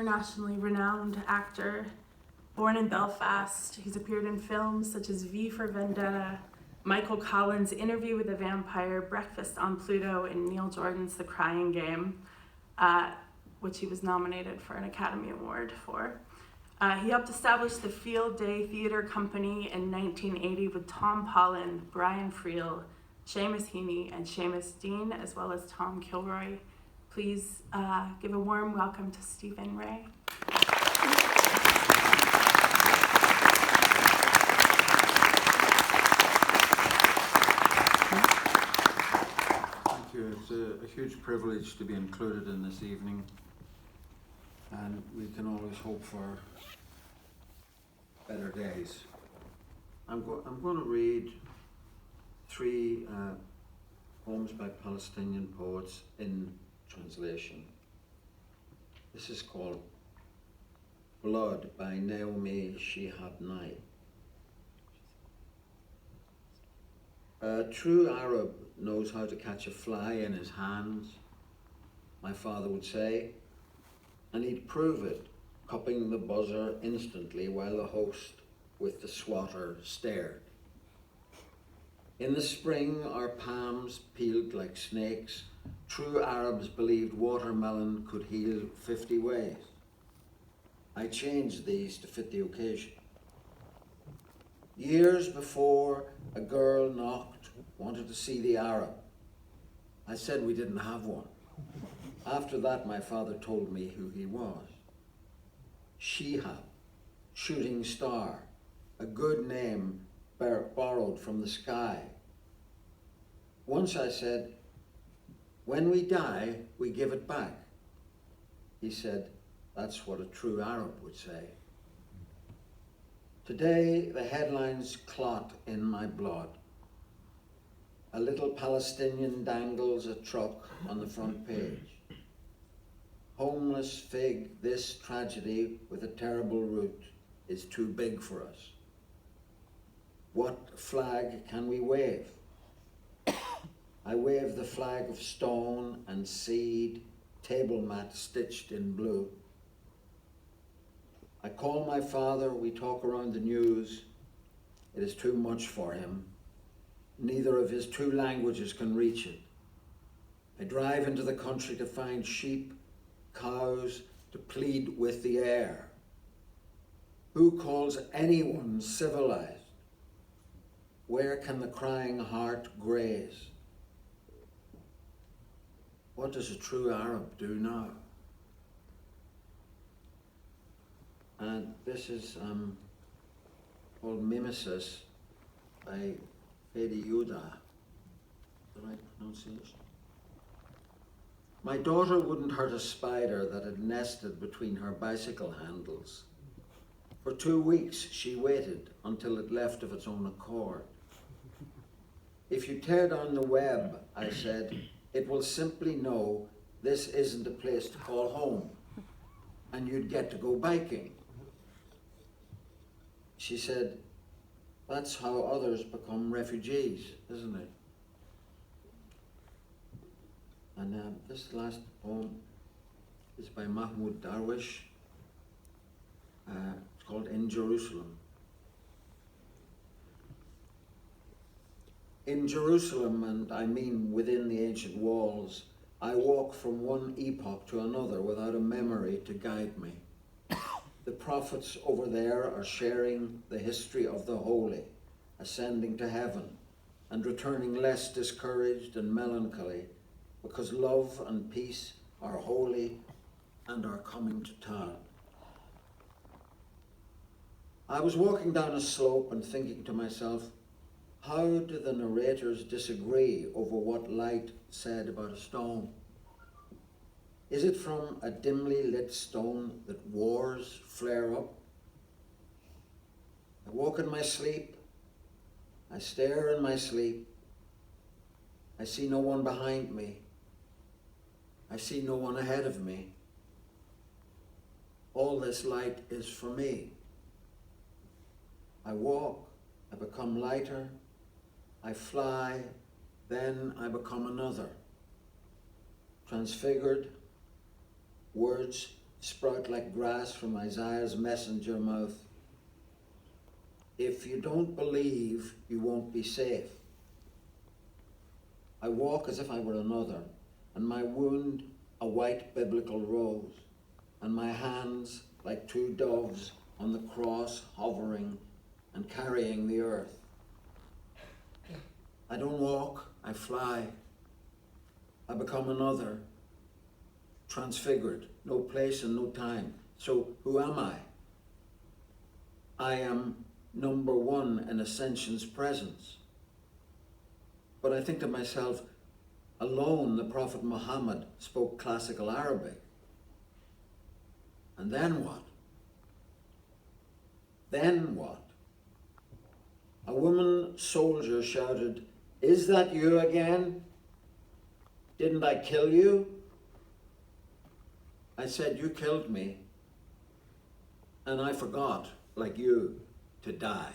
internationally renowned actor. Born in Belfast, he's appeared in films such as V for Vendetta, Michael Collins' Interview with a Vampire, Breakfast on Pluto, and Neil Jordan's The Crying Game, which he was nominated for an Academy Award for. He helped establish the Field Day Theatre Company in 1980 with Tom Pollan, Brian Friel, Seamus Heaney, and Seamus Dean, as well as Tom Kilroy. Please give a warm welcome to Stephen Ray. Thank you. It's a huge privilege to be included in this evening, and we can always hope for better days. I'm going to read three poems by Palestinian poets in translation. This is called Blood by Naomi Shihab Nye. A true Arab knows how to catch a fly in his hands, my father would say, and he'd prove it, cupping the buzzer instantly while the host with the swatter stared. In the spring, our palms peeled like snakes. True Arabs believed watermelon could heal 50 ways. I changed these to fit the occasion. Years before, a girl knocked, wanted to see the Arab. I said we didn't have one. After that, my father told me who he was. Shihab, shooting star, a good name borrowed from the sky. Once I said, when we die, we give it back. He said, that's what a true Arab would say. Today, the headlines clot in my blood. A little Palestinian dangles a truck on the front page. Homeless fig, this tragedy with a terrible root is too big for us. What flag can we wave? I wave the flag of stone and seed, table mat stitched in blue. I call my father, we talk around the news. It is too much for him. Neither of his two languages can reach it. I drive into the country to find sheep, cows, to plead with the air. Who calls anyone civilized? Where can the crying heart graze? What does a true Arab do now? And this is called Mimesis by Fedi Yuda. The right pronunciation? My daughter wouldn't hurt a spider that had nested between her bicycle handles. For 2 weeks, she waited until it left of its own accord. If you tear down the web, I said, it will simply know this isn't a place to call home, and you'd get to go biking. She said, that's how others become refugees, isn't it? And this last poem is by Mahmoud Darwish. It's called In Jerusalem. In Jerusalem, and I mean within the ancient walls, I walk from one epoch to another without a memory to guide me. The prophets over there are sharing the history of the holy, ascending to heaven and returning less discouraged and melancholy because love and peace are holy and are coming to town. I was walking down a slope and thinking to myself, how do the narrators disagree over what light said about a stone? Is it from a dimly lit stone that wars flare up? I walk in my sleep, I stare in my sleep, I see no one behind me, I see no one ahead of me. All this light is for me. I walk, I become lighter, I fly, then I become another. Transfigured, words sprout like grass from Isaiah's messenger mouth. If you don't believe, you won't be safe. I walk as if I were another, and my wound a white biblical rose, and my hands like two doves on the cross hovering and carrying the earth. I don't walk, I fly. I become another, transfigured, no place and no time. So who am I? I am number one in Ascension's presence. But I think to myself, alone the Prophet Muhammad spoke classical Arabic. And then what? Then what? A woman soldier shouted, "Is that you again? Didn't I kill you?" I said, "You killed me, and I forgot, like you, to die."